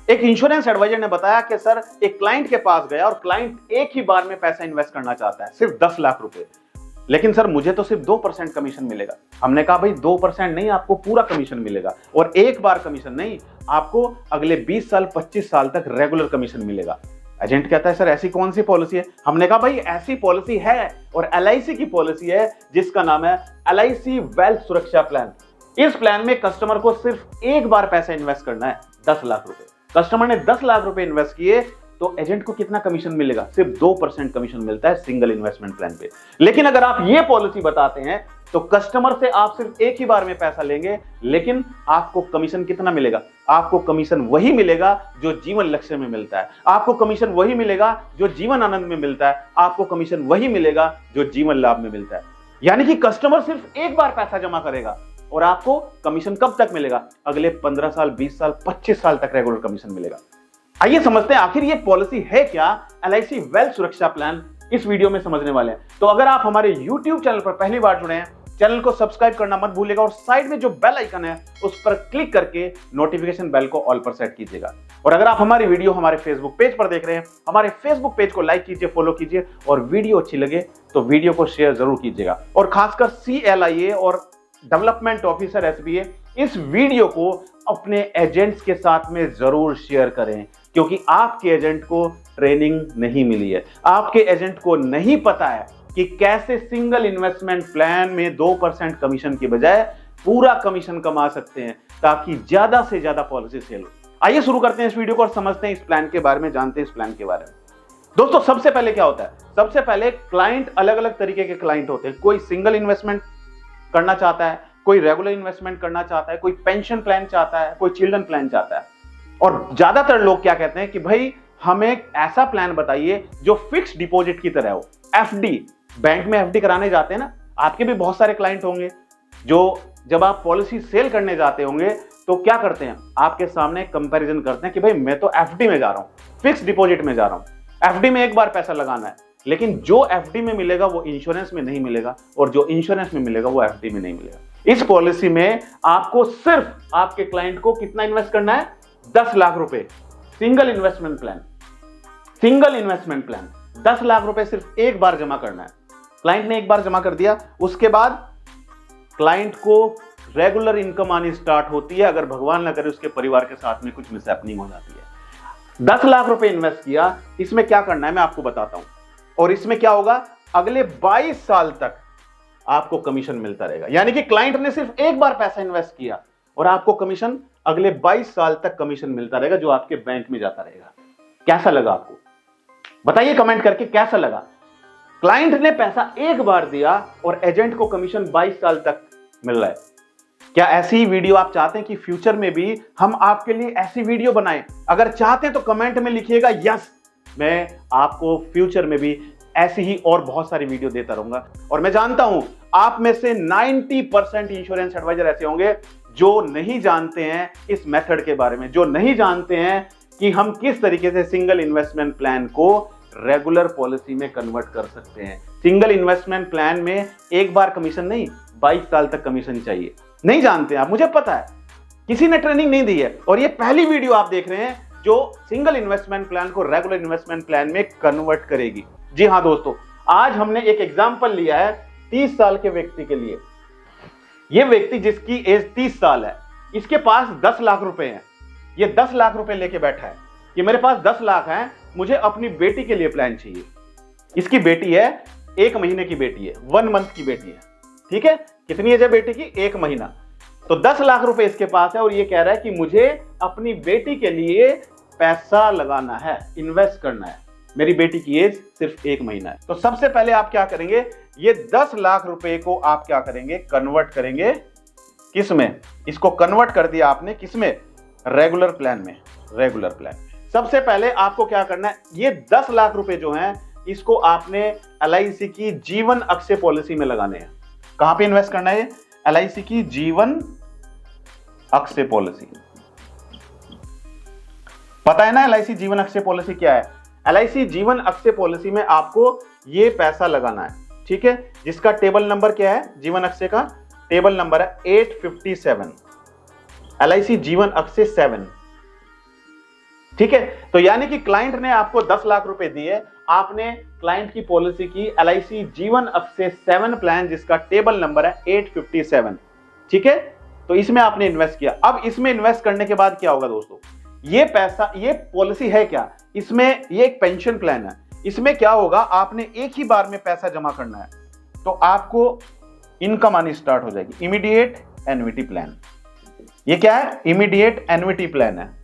एक insurance adviser ने बताया कि सर एक क्लाइंट के पास गया और क्लाइंट एक ही बार में पैसा इन्वेस्ट करना चाहता है, सिर्फ 10 लाख रुपए, लेकिन सर मुझे तो सिर्फ 2% कमीशन मिलेगा। हमने कहा भाई 2% नहीं, आपको पूरा कमीशन मिलेगा, और एक बार कमीशन नहीं, आपको अगले 20 साल 25 साल तक रेगुलर कमीशन मिलेगा। एजेंट कहता है सर ऐसी कौन सी पॉलिसी है? हमने कहा भाई ऐसी पॉलिसी है, और LIC की पॉलिसी है जिसका नाम है LIC वेल्थ सुरक्षा प्लान। इस प्लान में कस्टमर को सिर्फ एक बार पैसा इन्वेस्ट करना है, 10 लाख रुपए। कस्टमर ने 10 लाख रुपए इन्वेस्ट किए तो एजेंट को कितना कमीशन मिलेगा? सिर्फ 2% कमीशन मिलता है सिंगल इन्वेस्टमेंट प्लान पे। लेकिन अगर आप ये पॉलिसी बताते हैं तो कस्टमर से आप सिर्फ एक ही बार में पैसा लेंगे, लेकिन आपको कमीशन कितना मिलेगा? आपको कमीशन वही मिलेगा जो जीवन लक्ष्य में मिलता है, आपको कमीशन वही मिलेगा जो जीवन आनंद में मिलता है, आपको कमीशन वही मिलेगा जो जीवन लाभ में मिलता है। यानी कि कस्टमर सिर्फ एक बार पैसा जमा करेगा और आपको कमीशन कब तक मिलेगा? अगले 15 साल 20 साल 25 साल तक रेगुलर कमीशन मिलेगा। आइए समझते हैं आखिर ये पॉलिसी है क्या, LIC वेल्थ सुरक्षा प्लान, इस वीडियो में समझने वाले हैं। तो अगर आप हमारे YouTube चैनल पर पहली बार जुड़े हैं, चैनल को सब्सक्राइब करना मत भूलिएगा, और साइड में जो बेल आइकन है उस पर क्लिक करके नोटिफिकेशन बेल को ऑल पर सेट कीजिएगा। और अगर आप हमारी वीडियो हमारे फेसबुक पेज पर देख रहे हैं, हमारे फेसबुक पेज को लाइक कीजिए, फॉलो कीजिए, और वीडियो अच्छी लगे तो वीडियो को शेयर जरूर कीजिएगा। और खासकर CLIA और डेवलपमेंट ऑफिसर SBA इस वीडियो को अपने एजेंट्स के साथ में जरूर शेयर करें, क्योंकि आपके एजेंट को ट्रेनिंग नहीं मिली है, आपके एजेंट को नहीं पता है कि कैसे सिंगल इन्वेस्टमेंट प्लान में 2% कमीशन की बजाय पूरा कमीशन कमा सकते हैं, ताकि ज्यादा से ज्यादा पॉलिसी सेल हो। आइए शुरू करते हैं इस वीडियो को और समझते हैं इस प्लान के बारे में, जानते हैं इस प्लान के बारे में। दोस्तों सबसे पहले क्या होता है? सबसे पहले क्लाइंट, अलग अलग तरीके के क्लाइंट होते हैं। कोई सिंगल इन्वेस्टमेंट करना चाहता है, कोई रेगुलर इन्वेस्टमेंट करना चाहता है, कोई पेंशन प्लान चाहता है, कोई चिल्ड्रन प्लान चाहता है। और ज्यादातर लोग क्या कहते हैं कि भाई हमें ऐसा प्लान बताइए जो फिक्स डिपॉजिट की तरह हो, FD। बैंक में FD कराने जाते हैं ना, आपके भी बहुत सारे क्लाइंट होंगे जो जब आप पॉलिसी सेल करने जाते होंगे तो क्या करते हैं, आपके सामने कंपैरिजन करते हैं कि भाई मैं तो FD में जा रहा हूं, फिक्स डिपॉजिट में जा रहा हूं, FD में एक बार पैसा लगाना है, लेकिन जो FD में मिलेगा वो इंश्योरेंस में नहीं मिलेगा, और जो इंश्योरेंस में मिलेगा वो FD में नहीं मिलेगा। इस पॉलिसी में आपको सिर्फ आपके क्लाइंट को कितना इन्वेस्ट करना है? 10 लाख रुपए, single investment plan. Single investment plan 10 lakh रुपए सिर्फ एक बार जमा करना है। क्लाइंट ने एक बार जमा कर दिया, उसके बाद क्लाइंट को रेगुलर इनकम आनी स्टार्ट होती है, अगर भगवान ना करे उसके परिवार के साथ में कुछ मिसहैपनिंग हो जाती है। 10 लाख रुपए इन्वेस्ट किया, इसमें क्या करना है मैं आपको बताता हूं, और इसमें क्या होगा, अगले 22 साल तक आपको कमीशन मिलता रहेगा। यानी कि क्लाइंट ने सिर्फ एक बार पैसा इन्वेस्ट किया और आपको कमीशन अगले 22 साल तक कमीशन मिलता रहेगा, जो आपके बैंक में जाता रहेगा। कैसा लगा आपको? बताइए कमेंट करके कैसा लगा। क्लाइंट ने पैसा एक बार दिया और एजेंट को कमीशन 22 साल तक मिल रहा है। क्या ऐसी वीडियो आप चाहते हैं कि फ्यूचर में भी हम आपके लिए ऐसी वीडियो बनाएं? अगर चाहते हैं तो कमेंट में लिखिएगा यस, मैं आपको फ्यूचर में भी ऐसी ही और बहुत सारी वीडियो देता रहूंगा। और मैं जानता हूं आप में से 90% इंश्योरेंस एडवाइजर ऐसे होंगे जो नहीं जानते हैं इस मेथड के बारे में, जो नहीं जानते हैं कि हम किस तरीके से सिंगल इन्वेस्टमेंट प्लान को रेगुलर पॉलिसी में कन्वर्ट कर सकते हैं। सिंगल इन्वेस्टमेंट प्लान में एक बार कमीशन नहीं, 22 साल तक कमीशन चाहिए। नहीं जानते आप, मुझे पता है, किसी ने ट्रेनिंग नहीं दी है, और ये पहली वीडियो आप देख रहे हैं जो सिंगल इन्वेस्टमेंट प्लान को रेगुलर इन्वेस्टमेंट प्लान में कन्वर्ट करेगी। जी हां दोस्तों, आज हमने एक एग्जांपल लिया है 30 साल के व्यक्ति के लिए। यह व्यक्ति जिसकी एज 30 साल है, इसके पास 10 लाख रुपए हैं। ये 10 लाख रुपए लेके बैठा है कि मेरे पास 10 लाख हैं, मुझे अपनी बेटी के लिए प्लान चाहिए। इसकी बेटी है, 1 महीने की बेटी है, 1 मंथ की बेटी है, ठीक है। कितनी एज है बेटी की? 1 महीना। तो 10 लाख रुपए इसके पास है और ये कह रहा है कि मुझे अपनी बेटी के लिए पैसा लगाना है, इन्वेस्ट करना है। मेरी बेटी की एज सिर्फ 1 महीना है। तो सबसे पहले आप क्या करेंगे, ये 10 लाख रुपए को आप क्या करेंगे, कन्वर्ट करेंगे किस में? इसको कन्वर्ट कर दिया आपने किस में? रेगुलर प्लान में। रेगुलर प्लान सबसे पहले आपको क्या करना है, ये 10 लाख रुपए जो हैं इसको आपने LIC की जीवन अक्षय पॉलिसी में लगाने हैं। कहां पे इन्वेस्ट करना है? LIC की जीवन अक्षय पॉलिसी। पता है ना LIC जीवन अक्षय पॉलिसी क्या है? LIC जीवन अक्षय पॉलिसी में आपको ये पैसा लगाना है, ठीक है, जिसका टेबल नंबर क्या है? जीवन अक्षय का टेबल नंबर है 857। LIC जीवन अक्षय 7। ठीक है, तो यानी कि क्लाइंट ने आपको 10 लाख रुपए दिए, आपने क्लाइंट की पॉलिसी की LIC जीवन एक्सेस 7 प्लान जिसका टेबल नंबर है 857, ठीक है, तो इसमें आपने इन्वेस्ट किया। अब इसमें इन्वेस्ट करने के बाद क्या होगा दोस्तों, ये पैसा, ये पॉलिसी है क्या, इसमें ये एक पेंशन प्लान है, इसमें क्या होगा, आपने एक ही बार में पैसा जमा करना है, तो आपको इनकम आनी स्टार्ट हो जाएगी। इमीडिएट एन्युटी प्लान, ये क्या है, इमीडिएट एन्युटी प्लान है,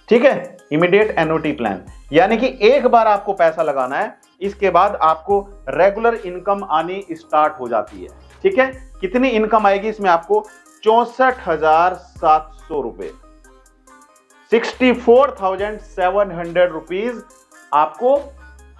ठीक है, इमीडिएट एन्युटी प्लान, यानी कि एक बार आपको पैसा लगाना है, इसके बाद आपको रेगुलर इनकम आनी स्टार्ट हो जाती है, ठीक है। कितनी इनकम आएगी इसमें आपको, 64,700 रुपए, 64,700 रुपीज आपको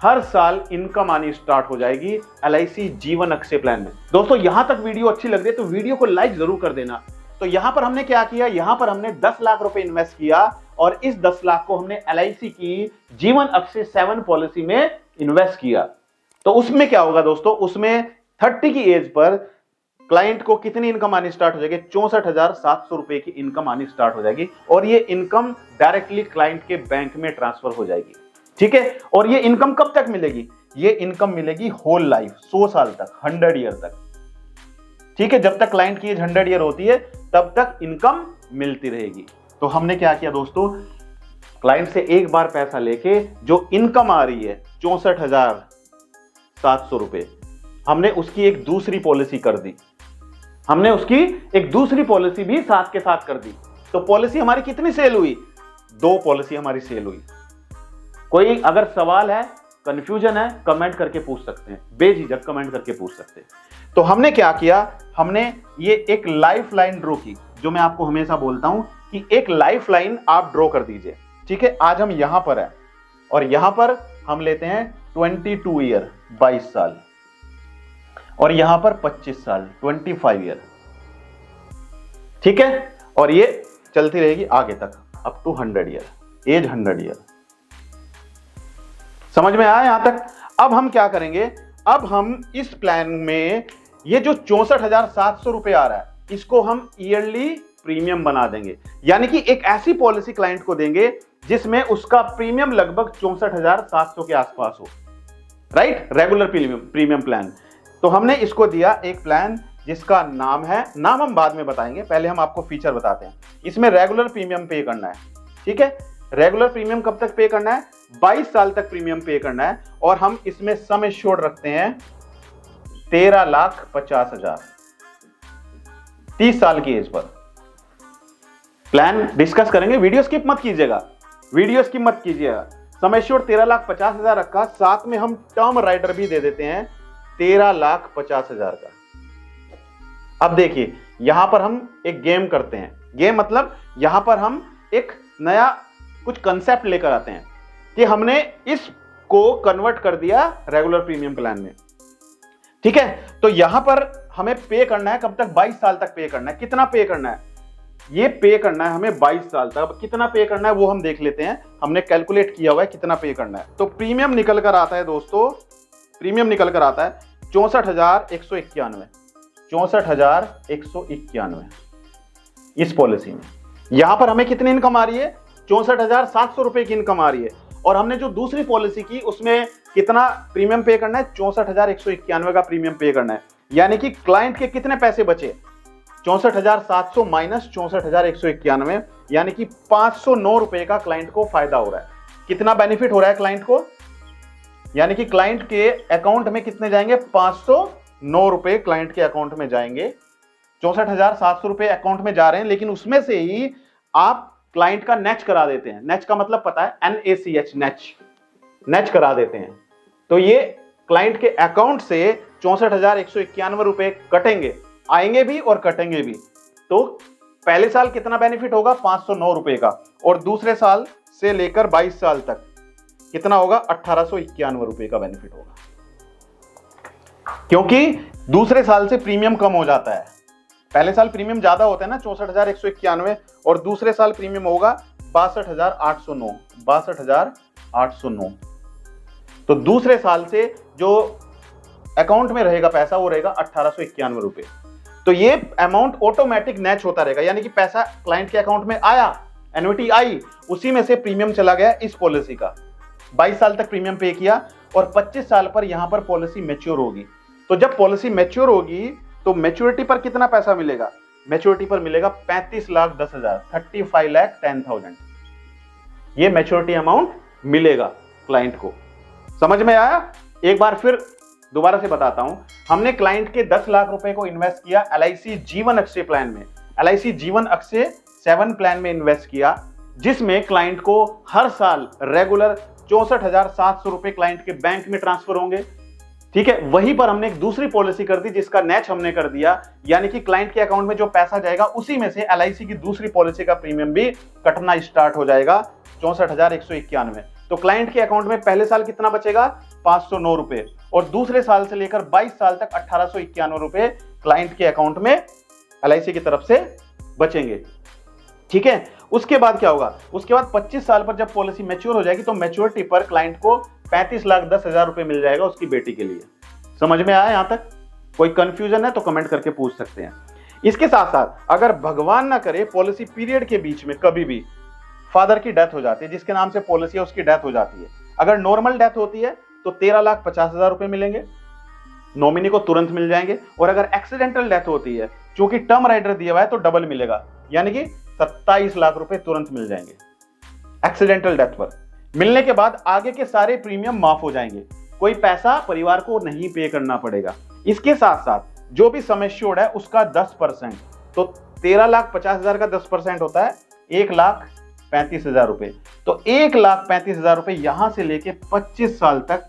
हर साल इनकम आनी स्टार्ट हो जाएगी LIC जीवन अक्षय प्लान में। दोस्तों यहां तक वीडियो अच्छी लग रही है तो वीडियो को लाइक जरूर कर देना। तो यहां पर हमने क्या किया, यहां पर हमने 10 लाख रुपए इन्वेस्ट किया और इस 10 लाख को हमने LIC की जीवन अक्षय 7 पॉलिसी में इन्वेस्ट किया। तो उसमें क्या होगा दोस्तों, उसमें 30 की एज पर क्लाइंट को कितनी इनकम आनी स्टार्ट हो जाएगी, 64,700 रुपए की इनकम आनी स्टार्ट हो जाएगी और ये इनकम डायरेक्टली क्लाइंट के बैंक में ट्रांसफर हो जाएगी, ठीक है। और ये इनकम कब तक मिलेगी, ये इनकम मिलेगी होल लाइफ, 100 साल तक, 100 ईयर तक, ठीक है। जब तक क्लाइंट की एज 100 ईयर होती है तब तक इनकम मिलती रहेगी। तो हमने क्या किया दोस्तों, क्लाइंट से एक बार पैसा लेके जो इनकम आ रही है 64,700 रुपए, हमने उसकी एक दूसरी पॉलिसी कर दी, हमने उसकी एक दूसरी पॉलिसी भी साथ के साथ कर दी। तो पॉलिसी हमारी कितनी सेल हुई, 2 पॉलिसी हमारी सेल हुई। कोई अगर सवाल है, कंफ्यूजन है, कमेंट करके पूछ सकते हैं, बेझिझक कमेंट करके पूछ सकते हैं। तो हमने क्या किया, हमने ये एक लाइफ लाइन ड्रॉ की, जो मैं आपको हमेशा बोलता हूं कि एक लाइफ लाइन आप ड्रॉ कर दीजिए, ठीक है। आज हम यहां पर है और यहां पर हम लेते हैं 22 ईयर, 22 साल, और यहां पर 25 साल, 25 ईयर, ठीक है। और ये चलती रहेगी आगे तक up to 100 year, age 100 year. समझ में आया यहां तक। अब हम क्या करेंगे, अब हम इस प्लान में ये जो 64,700 रुपए आ रहा है, इसको हम ईयरली प्रीमियम बना देंगे, यानी कि एक ऐसी पॉलिसी क्लाइंट को देंगे जिसमें उसका प्रीमियम लगभग 64,700 के आसपास हो, राइट, रेगुलर प्रीमियम प्लान। तो हमने इसको दिया एक प्लान जिसका नाम है, नाम हम बाद में बताएंगे, पहले हम आपको फीचर बताते हैं। इसमें रेगुलर प्रीमियम पे करना है, ठीक है। रेगुलर प्रीमियम कब तक पे करना है, 22 साल तक प्रीमियम पे करना है और हम इसमें सम एश्योर्ड रखते हैं 13,50,000, 30 साल की एज पर। प्लान डिस्कस करेंगे, वीडियो स्किप मत कीजिएगा, वीडियो स्किप मत कीजिएगा। सम एश्योर्ड 13,50,000 रखा, साथ में हम टर्म राइडर भी दे देते हैं 13,50,000 का। अब देखिए यहां पर हम एक गेम करते हैं, गेम मतलब यहां पर हम एक नया कुछ कंसेप्ट लेकर आते हैं कि हमने इसको कन्वर्ट कर दिया रेगुलर प्रीमियम प्लान में, ठीक है। तो यहां पर हमें पे करना है, कब तक, 22 साल तक पे करना है। कितना पे करना है, ये पे करना है हमें 22 साल तक। अब कितना पे करना है वो हम देख लेते हैं, हमने कैलकुलेट किया हुआ है कितना पे करना है। तो प्रीमियम निकल कर आता है दोस्तों, प्रीमियम निकल कर आता है 64,191, 64,191 इस पॉलिसी में। यहां पर हमें कितनी इनकम आ रही है, 64,700 रुपए की इनकम आ रही है। और हमने जो दूसरी पॉलिसी की उसमें कितना प्रीमियम पे करना है, 64,191 का प्रीमियम पे करना है। यानी कि क्लाइंट के कितने पैसे बचे, 64,700 माइनस 64,191, यानी कि 509 रुपए का क्लाइंट को फायदा हो रहा है। कितना बेनिफिट हो रहा है क्लाइंट को, यानी कि क्लाइंट के अकाउंट में कितने जाएंगे, 509 रुपए क्लाइंट के अकाउंट में जाएंगे। 64,700 रुपए अकाउंट में जा रहे हैं, लेकिन उसमें से ही आप क्लाइंट का नेच करा देते हैं। नेच का मतलब पता है, NACH, नेच करा देते हैं। तो ये क्लाइंट के अकाउंट से 64,191 रुपए कटेंगे, आएंगे भी और कटेंगे भी। तो पहले साल कितना बेनिफिट होगा, 509 रुपए का, और दूसरे साल से लेकर 22 साल तक कितना होगा, 1,891 रुपए का बेनिफिट होगा, क्योंकि दूसरे साल से प्रीमियम कम हो जाता है। पहले साल प्रीमियम ज्यादा होता है ना, 64,191, और दूसरे साल प्रीमियम होगा 62,809, 62,809। तो दूसरे साल से जो अकाउंट में रहेगा पैसा वो रहेगा 1,891 रुपए। तो ये अमाउंट ऑटोमेटिक नेच होता रहेगा, यानी कि पैसा क्लाइंट के अकाउंट में आया, एन्युटी आई, उसी में से प्रीमियम चला गया इस पॉलिसी का, 22 साल तक प्रीमियम पे किया और 25 साल पर यहां पर पॉलिसी मैच्योर होगी। तो जब पॉलिसी मैच्योर होगी तो मैच्योरिटी पर कितना पैसा मिलेगा? मैच्योरिटी पर मिलेगा 35,10,000, 35,10,000। ये मैच्योरिटी अमाउंट मिलेगा क्लाइंट को। समझ में आया? एक बार फिर दोबारा से बताता हूं। हमने क्लाइंट के 10 लाख रुपए को इन्वेस्ट किया LIC जीवन अक्षय प्लान में, LIC जीवन अक्षय 7 प्लान में इन्वेस्ट किया, जिसमें क्लाइंट को हर साल रेगुलर 64,700 रुपए क्लाइंट के बैंक में ट्रांसफर होंगे। ठीक है, वहीं पर हमने एक दूसरी पॉलिसी कर दी जिसका नेच हमने कर दिया, यानी कि क्लाइंट के अकाउंट में जो पैसा जाएगा उसी में से LIC की दूसरी पॉलिसी का प्रीमियम भी कटना स्टार्ट हो जाएगा 64,191। तो क्लाइंट के अकाउंट में पहले साल कितना बचेगा? 509 रुपए, और दूसरे साल से लेकर 22 साल तक 1891 रुपए क्लाइंट के अकाउंट में LIC की तरफ से बचेंगे। ठीक है, उसके बाद क्या होगा? उसके बाद 25 साल पर जब पॉलिसी मैच्योर हो जाएगी तो मैच्योरिटी पर क्लाइंट को 35,10,000 रुपए मिल जाएगा उसकी बेटी के लिए। समझ में आया? यहां तक कोई कंफ्यूजन है तो कमेंट करके पूछ सकते हैं। इसके साथ साथ अगर भगवान ना करे पॉलिसी पीरियड के बीच में कभी भी फादर की डेथ हो जाती है, जिसके नाम से पॉलिसी है उसकी डेथ हो जाती है, अगर नॉर्मल डेथ होती है तो 13,50,000 रुपए मिलेंगे, नॉमिनी को तुरंत मिल जाएंगे। और अगर एक्सीडेंटल डेथ होती है, चूंकि टर्म राइडर दिया हुआ है तो डबल मिलेगा, यानी कि 27 लाख रुपए तुरंत मिल जाएंगे एक्सीडेंटल डेथ पर। मिलने के बाद आगे के सारे प्रीमियम माफ हो जाएंगे, कोई पैसा परिवार को नहीं पे करना पड़ेगा। इसके साथ साथ जो भी सम एश्योर्ड है उसका 10%, तो 13,50,000 का 10% होता है 1,35,000 रुपए। तो 1,35,000 रुपए यहां से लेके 25 साल तक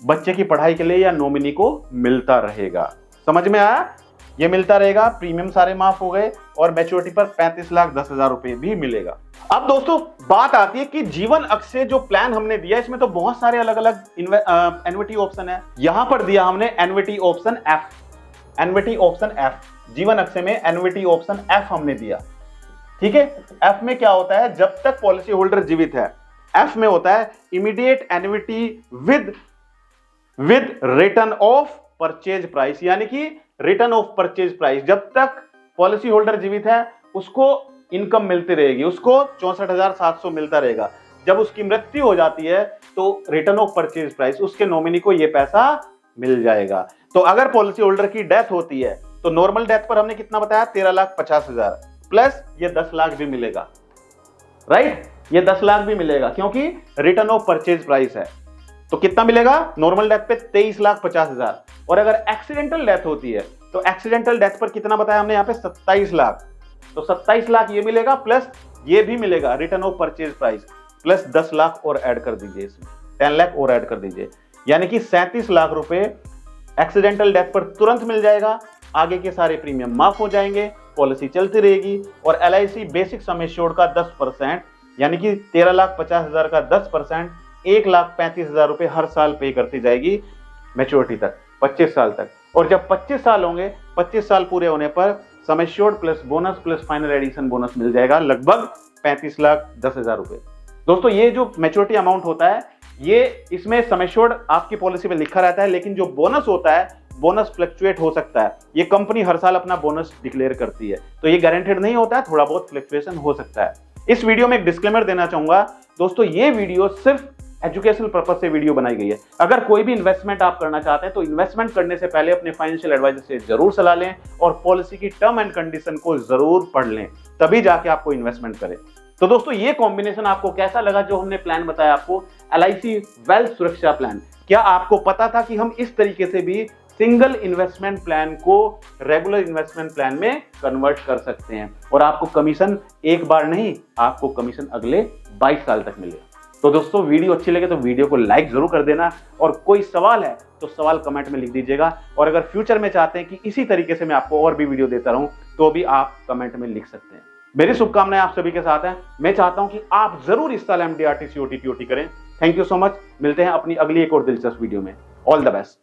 बच्चे की पढ़ाई के लिए या नॉमिनी को मिलता रहेगा। समझ में आया? ये मिलता रहेगा, प्रीमियम सारे माफ हो गए और मैच्योरिटी पर 35,10,000 रुपए भी मिलेगा। अब दोस्तों बात आती है कि जीवन अक्षय जो प्लान हमने दिया इसमें तो बहुत सारे अलग अलग एन्युटी ऑप्शन है। यहां पर दिया हमने annuity option F, annuity option F, जीवन अक्षय में एन्युटी ऑप्शन F हमने दिया। ठीक है, F में क्या होता है? जब तक पॉलिसी होल्डर जीवित है, F में होता है immediate annuity with return of purchase price, यानी कि रिटर्न ऑफ परचेज प्राइस। जब तक पॉलिसी होल्डर जीवित है उसको इनकम मिलती रहेगी, उसको 64,700 मिलता रहेगा। जब उसकी मृत्यु हो जाती है तो रिटर्न ऑफ परचेज प्राइस, उसके नॉमिनी को यह पैसा मिल जाएगा। तो अगर पॉलिसी होल्डर की डेथ होती है तो नॉर्मल डेथ पर हमने कितना बताया? 13,50,000 प्लस ये 10 लाख भी मिलेगा, राइट? ये 10 लाख भी मिलेगा क्योंकि रिटर्न ऑफ परचेज प्राइस है। तो कितना मिलेगा? नॉर्मल डेथ पे 23,50,000। और अगर एक्सीडेंटल डेथ होती है तो एक्सीडेंटल डेथ पर कितना बताया हमने यहाँ पे? 27 लाख। तो 27 लाख ये मिलेगा प्लस ये भी मिलेगा return of purchase price, plus 10 lakh और ऐड कर दीजिए, इसमें 10 लाख और ऐड कर दीजिए, यानी कि 37 लाख रुपए एक्सीडेंटल डेथ पर तुरंत मिल जाएगा। आगे के सारे प्रीमियम माफ हो जाएंगे, पॉलिसी चलती रहेगी और LIC बेसिक सम एश्योर्ड का 10%, यानी कि 13,50,000 का 10%, 1,35,000 रुपए हर साल पे करती जाएगी मैच्योरिटी तक, 25 साल तक। और जब 25 साल होंगे, 25 साल पूरे होने पर sum assured plus bonus plus final addition bonus मिल जाएगा लगभग 35,10,000 रुपए। दोस्तों ये जो मैच्योरिटी अमाउंट होता है ये इसमें सम एश्योर्ड आपकी पॉलिसी में लिखा रहता है, लेकिन जो बोनस होता है बोनस फ्लक्चुएट हो सकता है। ये कंपनी हर साल अपना बोनस डिक्लेयर करती है, तो ये गारंटेड नहीं होता है, थोड़ा बहुत फ्लक्चुएशन हो सकता है। इस वीडियो में एक डिस्क्लेमर देना चाहूंगा दोस्तों, ये वीडियो सिर्फ एजुकेशनल पर्पस से वीडियो बनाई गई है। अगर कोई भी इन्वेस्टमेंट आप करना चाहते हैं तो इन्वेस्टमेंट करने से पहले अपने फाइनेंशियल एडवाइजर से जरूर सलाह लें और पॉलिसी की टर्म एंड कंडीशन को जरूर पढ़ लें, तभी जाके आपको इन्वेस्टमेंट करें। तो दोस्तों ये कॉम्बिनेशन आपको कैसा लगा जो हमने प्लान बताया आपको, LIC वेल्थ सुरक्षा प्लान? क्या आपको पता था कि हम इस तरीके से भी सिंगल इन्वेस्टमेंट प्लान को रेगुलर इन्वेस्टमेंट प्लान में कन्वर्ट कर सकते हैं और आपको कमीशन एक बार नहीं, आपको कमीशन अगले 22 साल तक मिलेगा। तो दोस्तों वीडियो अच्छी लगे तो वीडियो को लाइक जरूर कर देना और कोई सवाल है तो सवाल कमेंट में लिख दीजिएगा। और अगर फ्यूचर में चाहते हैं कि इसी तरीके से मैं आपको और भी वीडियो देता रहूं तो भी आप कमेंट में लिख सकते हैं। मेरी शुभकामनाएं आप सभी के साथ हैं। मैं चाहता हूं कि आप जरूर इस साल MDRT COT TOT करें। Thank you so much. मिलते हैं अपनी अगली एक और दिलचस्प वीडियो में। All the best.